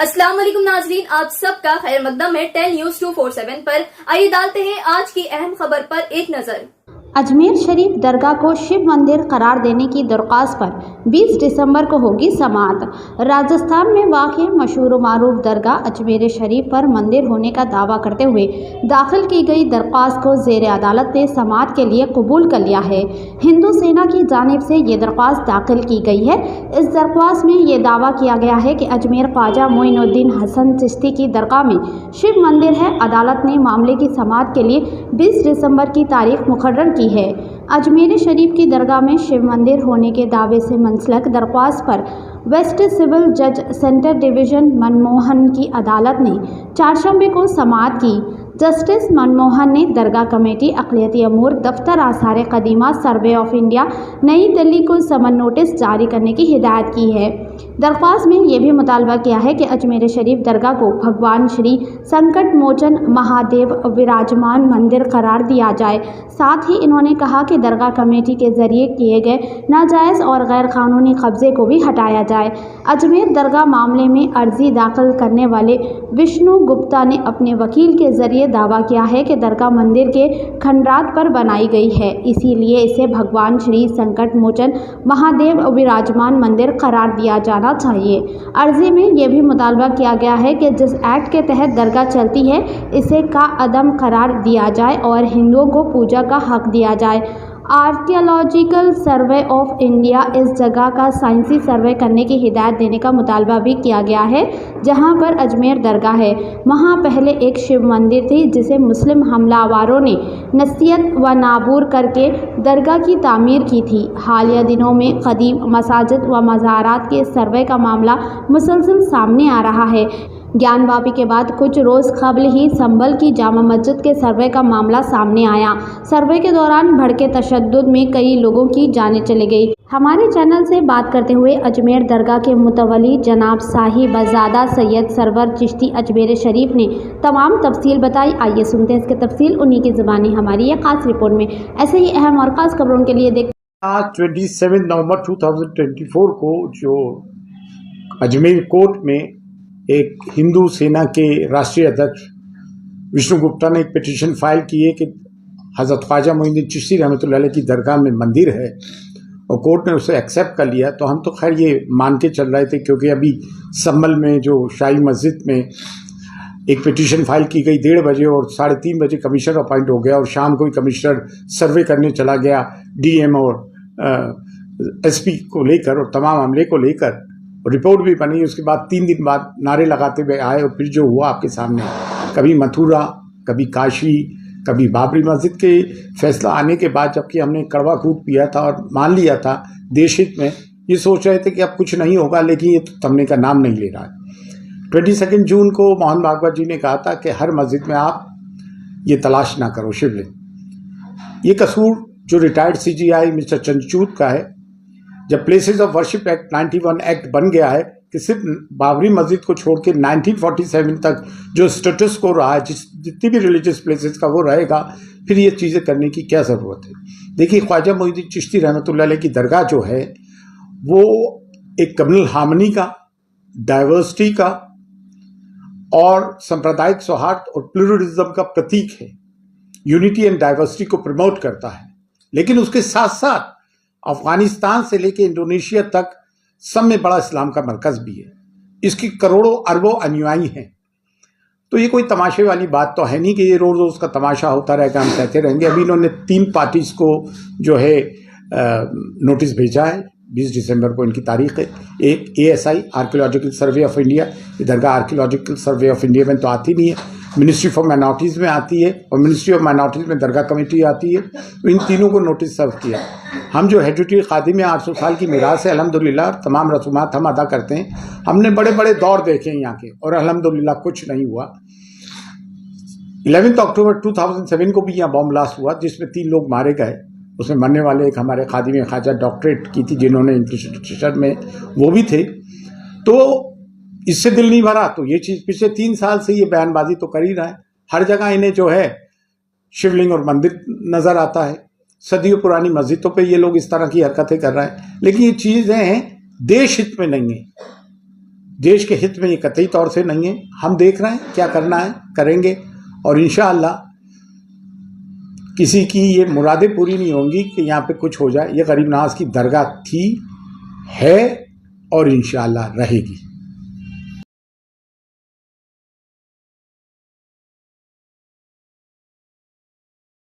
अस्सलाम वालेकुम नाजरीन, आप सबका खैर मकदम है 10 न्यूज 247 पर। आइए डालते हैं आज की अहम खबर पर एक नजर। अजमेर शरीफ दरगाह को शिव मंदिर करार देने की दरख्वास्त पर 20 दिसंबर को होगी समाअत। राजस्थान में वाक़ मशहूर मारूफ दरगाह अजमेर शरीफ पर मंदिर होने का दावा करते हुए दाखिल की गई दरख्वास्त को ज़ेर अदालत ने समाअत के लिए कबूल कर लिया है। हिंदू सेना की जानिब से ये दरख्वास्त दाखिल की गई है। इस दरख्वास्त में ये दावा किया गया है कि अजमेर ख्वाजा मोइनुद्दीन हसन चिश्ती की दरगाह में शिव मंदिर है। अदालत ने मामले की समाअत के लिए 20 दिसंबर की तारीख मुकर्रर की है। अजमेर शरीफ की दरगाह में शिव मंदिर होने के दावे से मुंसलिक दरख्वास्त पर वेस्ट सिविल जज सेंटर डिवीज़न मनमोहन की अदालत ने चारशंबे को समाअत की। जस्टिस मनमोहन ने दरगाह कमेटी अक़लियती अमूर दफ्तर आसार कदीमा सर्वे ऑफ इंडिया नई दिल्ली को समन नोटिस जारी करने की हिदायत की है। दरख्वास्त में यह भी मुतालबा किया है कि अजमेर शरीफ दरगाह को भगवान श्री संकट मोचन महादेव विराजमान मंदिर करार दिया जाए। साथ ही इन्होंने कहा कि दरगाह कमेटी के जरिए किए गए नाजायज़ और गैर कानूनी कब्जे को भी हटाया जाए। अजमेर दरगाह मामले में अर्जी दाखिल करने वाले विष्णु गुप्ता ने अपने वकील के जरिए दावा किया है कि दरगाह मंदिर के खंडरात पर बनाई गई है, इसीलिए इसे भगवान श्री संकट मोचन महादेव विराजमान मंदिर करार दिया जाना चाहिए। अर्जी में यह भी मुतालबा किया गया है कि जिस एक्ट के तहत दरगाह चलती है इसे का अदम करार दिया जाए और हिंदुओं को पूजा का हक दिया जाए। आर्कियोलॉजिकल सर्वे ऑफ इंडिया इस जगह का साइंसी सर्वे करने की हिदायत देने का मुतालबा भी किया गया है। जहां पर अजमेर दरगाह है वहां पहले एक शिव मंदिर थी जिसे मुस्लिम हमलावरों ने नसीहत व नाबूर करके दरगाह की तामीर की थी। हालिया दिनों में कदीम मसाजिद व मज़ारात के सर्वे का मामला मुसलसल सामने आ रहा है। ज्ञानवापी के बाद कुछ रोज़ कबल ही संभल की जामा मस्जिद के सर्वे का मामला सामने आया। सर्वे के दौरान भड़के तशद्दुद में कई लोगों की जानें चली गई। हमारे चैनल से बात करते हुए अजमेर दरगाह के मुतवली जनाब साहिबजादा सैयद सरवर चिश्ती अजमेर शरीफ ने तमाम तफसील बताई। आइए सुनते हैं इसके तफसील उन्हीं की ज़बानी हमारी एक खास रिपोर्ट में। ऐसे ही अहम और ख़ास खबरों के लिए देख आज 27 नवंबर 2024 को जो अजमेर कोर्ट में एक हिंदू सेना के राष्ट्रीय अध्यक्ष विष्णु गुप्ता ने एक पिटीशन फाइल की है कि हज़रत ख्वाजा मोइनुद्दीन चिश्ती रहमतुल्लाह अलैह की दरगाह में मंदिर है और कोर्ट ने उसे एक्सेप्ट कर लिया। तो हम तो खैर ये मान के चल रहे थे क्योंकि अभी संभल में जो शाही मस्जिद में एक पिटीशन फाइल की गई 1:30 बजे और 3:30 बजे कमिश्नर अपॉइंट हो गया और शाम को ही कमिश्नर सर्वे करने चला गया डीएम और एसपी को लेकर और तमाम अमले को लेकर रिपोर्ट भी बनी। उसके बाद 3 दिन बाद नारे लगाते हुए आए और फिर जो हुआ आपके सामने, कभी मथुरा, कभी काशी, कभी बाबरी मस्जिद के फैसला आने के बाद जबकि हमने कड़वा कूट पिया था और मान लिया था देश हित में, ये सोच रहे थे कि अब कुछ नहीं होगा, लेकिन ये तो थमने का नाम नहीं ले रहा है। 22 जून को मोहन भागवत जी ने कहा था कि हर मस्जिद में आप ये तलाश ना करो शिवलिंग। ये कसूर जो रिटायर्ड सीजीआई मिस्टर चंद्रचूड़ का है। जब places of worship act 91 act बन गया है कि सिर्फ बाबरी मस्जिद को छोड़ के 1947 तक जो स्टेटस को रहा है जितनी भी रिलीजियस प्लेसेस का वो रहेगा, फिर ये चीज़ें करने की क्या ज़रूरत है। देखिए ख्वाजा मोइनुद्दीन चिश्ती रहमतुल्लाह अलैह की दरगाह जो है वो एक कम्युनल हार्मनी का, डाइवर्सिटी का और सांप्रदायिक सौहार्द और प्लूरलिज्म का प्रतीक है। यूनिटी एंड डाइवर्सिटी को प्रमोट करता है, लेकिन उसके साथ साथ अफगानिस्तान से लेकर इंडोनेशिया तक सब में बड़ा इस्लाम का मरकज भी है। इसकी करोड़ों अरबों अनुयायी हैं। तो ये कोई तमाशे वाली बात तो है नहीं कि ये रोज़ रोज़ का तमाशा होता रहेगा, हम कहते रहेंगे। अभी इन्होंने 3 पार्टीज़ को जो है नोटिस भेजा है। 20 दिसंबर को इनकी तारीख है। एक ASI archaeological survey of India, ये दरगाह आर्कियोलॉजिकल सर्वे ऑफ इंडिया में तो आती नहीं है, मिनिस्ट्री फॉर माइनॉरिटीज़ में आती है और मिनिस्ट्री ऑफ माइनॉरिटीज़ में दरगाह कमेटी आती है। तो इन तीनों को नोटिस सर्व किया। हम जो हेरिटेज खादिम 800 साल की मीरास है, अल्हम्दुलिल्लाह तमाम रसूमात हम अदा करते हैं। हमने बड़े बड़े दौर देखे हैं यहाँ के और अल्हम्दुलिल्लाह कुछ नहीं हुआ। 11 अक्टूबर 2007 को भी यहाँ बॉम्ब ब्लास्ट हुआ जिसमें 3 लोग मारे गए। उसमें मरने वाले एक हमारे खादिम ख्वाजा डॉक्टरेट की थी जिन्होंने इंफ्रास्ट्रक्चर में वो भी थे। तो इससे दिल नहीं भरा। तो ये चीज़ पिछले 3 साल से ये बयानबाजी तो कर ही रहा है। हर जगह इन्हें जो है शिवलिंग और मंदिर नज़र आता है। सदियों पुरानी मस्जिदों पे ये लोग इस तरह की हरकतें कर रहे हैं, लेकिन ये चीज़ें देश हित में नहीं है। देश के हित में ये कतई तौर से नहीं है। हम देख रहे हैं क्या करना है, करेंगे, और इंशाअल्लाह किसी की ये मुरादें पूरी नहीं होंगी कि यहाँ पे कुछ हो जाए। ये गरीब नवाज की दरगाह थी, है और इंशाअल्लाह रहेगी।